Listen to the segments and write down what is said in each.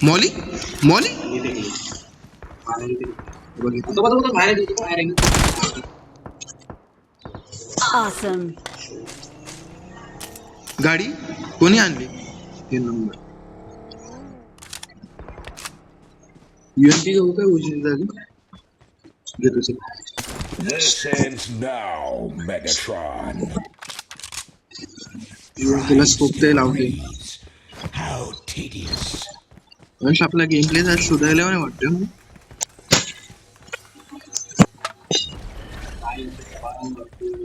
Molly Molly Awesome. गाडी कोणी आणली हे नंबर UMP घेऊ काय उशीर झाली घेतो sir. This ends now, Megatron. तुला स्कोप ते लावते How tedious. अंश आपला गेम प्ले जरा शोधायला नाही वाटतं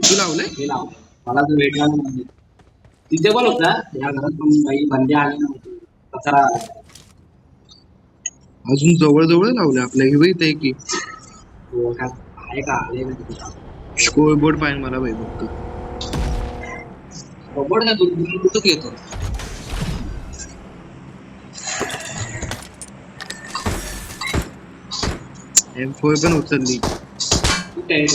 तू लावलंय मला तर भेटला नाही तिथे पण होता या घरात पण काही बंदे आले नव्हते कचरा अजून जवळ जवळ लावलंय आपल्या हे बघ इथे की आहे का आले स्कोर बोर्ड पाहिजे मला बाई फक्त रोबोट का कुठं येतो M4 पण उचलली कुठे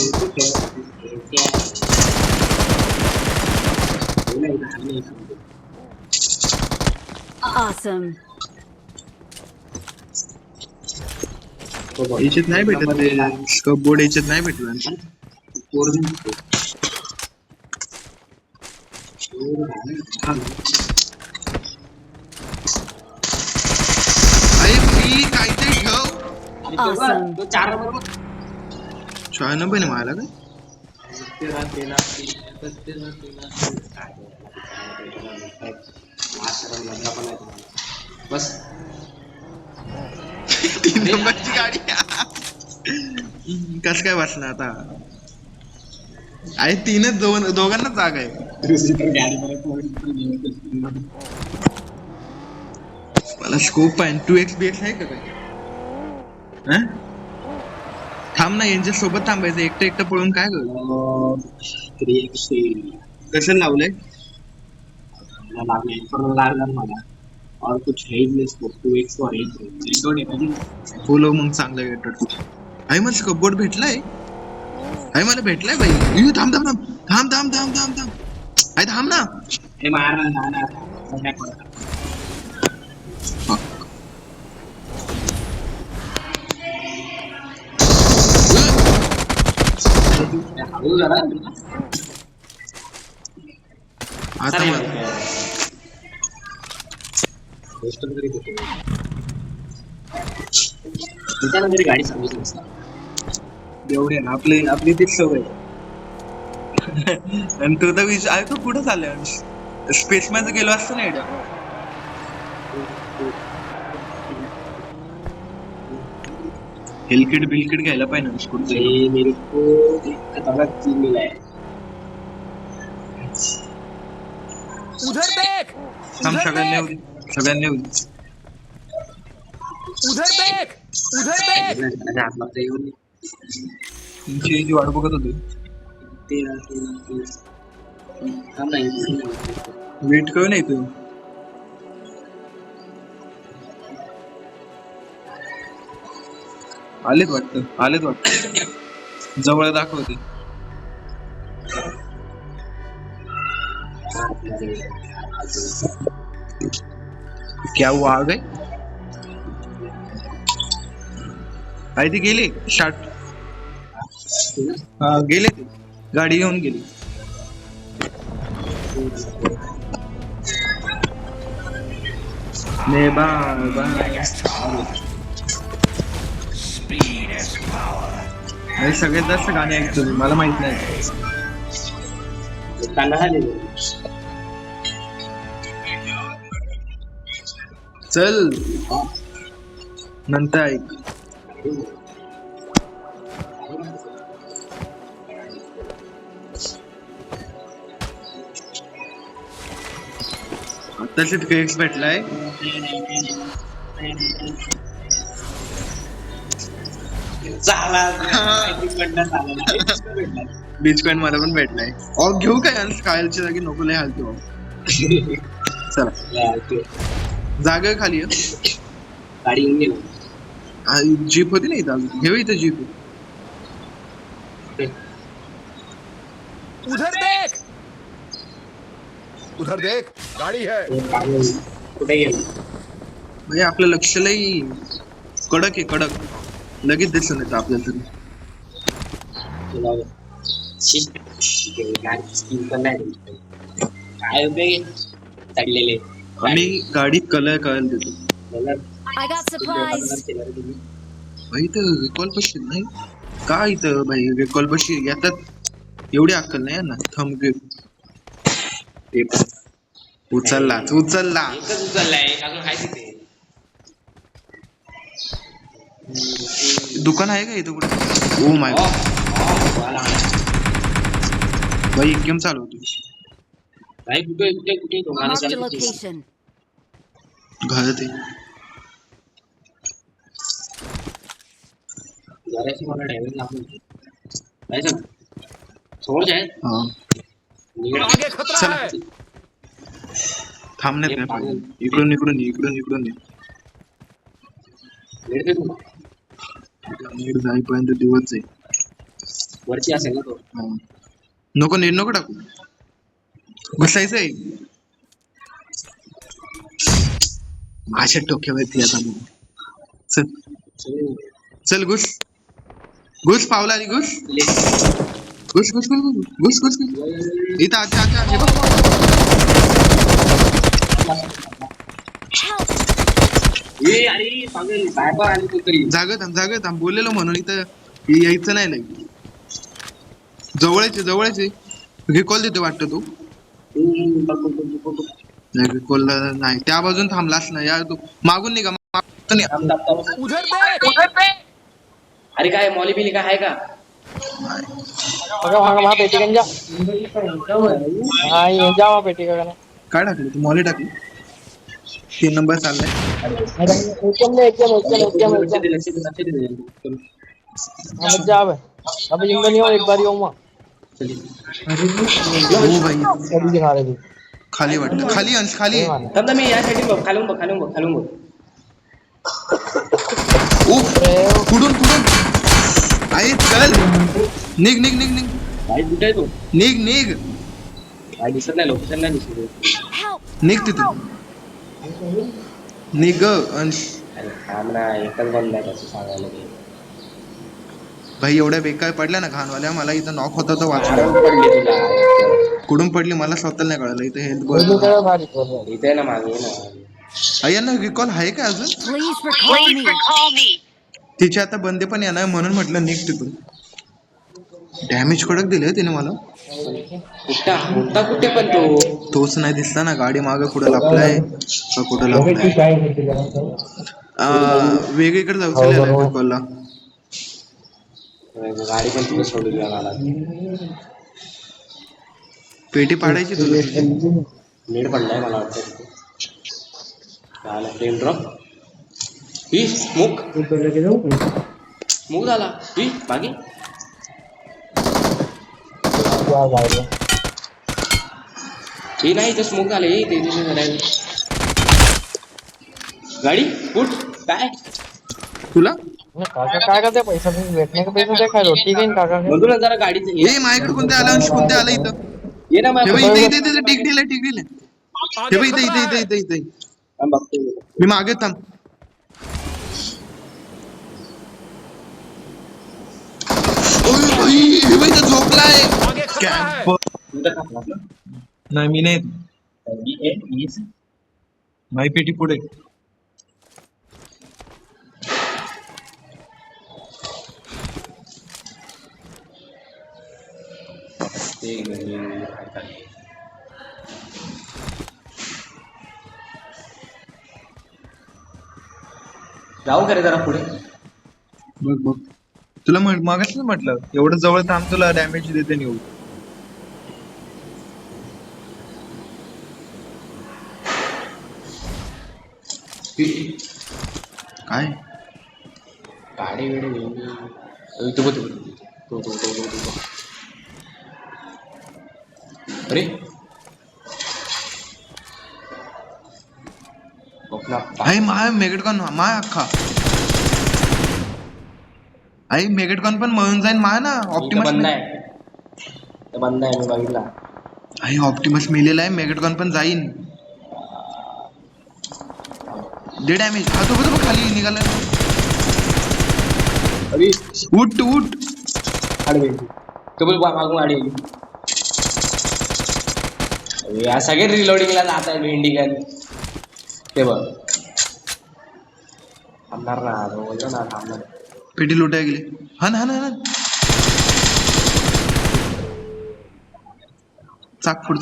Awesome. याच्यात नाही भेटत ते स्कोप बोर्ड याच्यात नाही भेटत आणखी अरे मी काहीतरी ठेव Awesome. तो 4 नंबर 6 नंबर नाही मला काय बस 3 नंबरची गाडी कस काय वाचणार आता आहे तीनच दोघांना जागा आहे मला स्कोप आहे 2x BX आहे का काय हं? थांब ना यांच्या सोबत थांबायचं एकटं एकटं पळून काय कर कसं लावलंय मला और कुछ है ही नहीं स्कोप 2x और 8 बोलो मग चांगलं येतात आई मला स्कोप बोर्ड भेटलाय आई मला भेटलाय बाई थांब थांब थांब थांब थांब थांब थांब थांब आई थांब ना हे मार ना आता मला त्याच्यानंतर गाडी सर्व्हिस नसतात एवढे ना आपली तीच सवय आणि तो तर विचार तू कुठं चाललाय स्पेस मध्ये गेलो असतो ना एवढ्या हेलकिट बिलकिट घ्यायला पाहिजे ना कुठे मेरे को एक खतरनाक चीज मिला है उधर देख थांब सगळ्यांनी येऊ दे सगळ्यांनी येऊ दे उधर देख हातला ते येऊन तुमची जी वाट बघत होती ते काम नाही वेट करू नाही तू आलेत वाटतं जवळ दाखवते क्या हुआ आ गए आई ती गेली शार्ट हा गेले ते गाडी घेऊन गेली Speed is power. सगळ्यात जास्त गाणे ऐकतो मी मला माहित नाही चल नंतर ऐक आताच केक्स भेटलाय बीच पॉइंट मला पण भेटलाय घेऊ काय कायलच्या जागी नको लय हालतो चला जागा खाली गाडी येऊन गेली जीप होती ना इथं घेऊ इथं जीप उधर देख उधर देख गाड़ी है हे पागल. कुठे गेलं? भाई आपलं लक्ष लई कडक आहे कडक. लगेच दिसून येतं आपल्याला तरी. तुला शिट. गाडी स्किल पण नाही दिली. काय उपयोग चढलेले आम्ही गाडी कळायला देतो. I got supplies. भाई इथं रिकॉल पशी नाही का इथं भाई रिकॉल पशी येतात एवढी अक्कल नाही ना. थंब घे ते पण उचललाच उचलला. एकच उचललाय अजून आहे तिथे. दुकान आहे का इथं कुठे? ओ माय भाई गेम चालू होती. भाई कुठे कुठे कुठे दुकान Marked a चालू होती. location. घरात आहे. जराशी मला ड्रायव्हिंग लागून होती. काय सांग सोड जाय हा निघड. आगे खतरा चला. है थांबण्यात नाही पाहिजे. इकडून इकडून इकडून इकडून भेटते तुला नीट जाईपर्यंत दिवस आहे. वरची असेल ना तो. हा. नको नीट नको टाकू. घुसायचं आहे माझ्या डोक्यावरती आता मग. चल चल घुस घुस पावला आली घुस घुस घुस घुस घुस घुस घुस इथं अच्छा अच्छा हे बघ. ए अरे पागल बायपर आली तू तरी. जागत थांब बोललेलो म्हणून इथं यायचं नाही लई. जवळचे रिकॉल देते वाटतं तू. नाही रिकॉल नाही त्या बाजून थांबलास ना यार तू. मागून निघा मागून निघा. उधर देख अरे काय मॉली बिली काय आहे का? वहाँ पेटी गंजा हाँ ये जा वहाँ पेटी का काय टाकलं तू मॉली टाकली. 3 नंबर चाललाय. लक्ष दे. हाँ मत जा अब जिंदा नहीं हो एक बार ही हो भाई कभी दिखा रहे थे खाली वाटतं खाली अंश खाली आहे. थांब मी या साईडून बघ खालून बघ. उफ कुठून आई चल निघ भाई कुठे आहे तू? निघ काय दिसत नाही लोकेशन नाही दिसत. Help. निघ तिथून निघ अंश. अरे थांब ना एकच बंद आहे असं सांगायला ते. भाई एवढ्या बेकार पडल्या ना घाणवाल्या. मला इथं नॉक होता तर वाचलं. आराम पडली तुला. कुठून पडली मला स्वतःला नाही कळलं. इथं हेल्थ इथे ना मागे ये ना. यांना रिकॉल आहे का अजून. Please recall me. तिचे आता बंदे पण येणार म्हणून म्हटलं निघ तिथून. डॅमेज कडक दिले तिने मला. कुठे पण तो तोच नाही दिसला ना. गाडी मागं कुठं लपलाय का कुठं लपलाय. वेगळीकडे जाऊ चालेल रिकॉलला. गाडी पण तुला सोडून मला पेटी पाडायची तुला. नीड पडलाय मला वाटतं. झाला फ्रेम ड्रॉप. ही स्मोक झाला. ही बाकी हे नाही तर स्मोक झाले. ते गाडी कुठ काय तुला काका काय करते पैसा भेटने का पैसा देखा रोटी का काका म्हणून जरा गाडीचं हे माझ्याकडे कोणते आलं अंश कोणते आलं इथं. ये ना हे बघ माझ्या इथे टिक दिले. हे बघ इथे मी मागे थांब. हे बघ इथं झोपलाय. आगे खतरा है कॅम्प नाही मी नाही. माई पेटी पुढे. जाऊ खरे जरा पुढे. बघ तुला मागास म्हटलं एवढं जवळ थांब तुला डॅमेज देते नेऊ. काय गाडी वेळी तो अरे आई माय मेगेटकॉन माय अख्खा. आई मेगेटकॉन पण मळून जाईन माय ना. बंद आहे मी बघितला. भाई ऑप्टिमस मेलेला आहे मेगटकॉन पण जाईन दे डॅमेज हा तो बघ खाली निघाला अरे उठ उठ आडवे कबूल मागून आडवे या सगळे रिलोडिंगला जात आहे भेंडी काय ते बघ थांबणार ना बोलतो ना थांबणार पेटी लुटाय गेली हन हन हन चाकफुड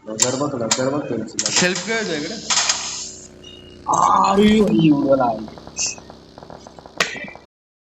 नजर बघ त्यांची सेल्फ काय इकडे अरे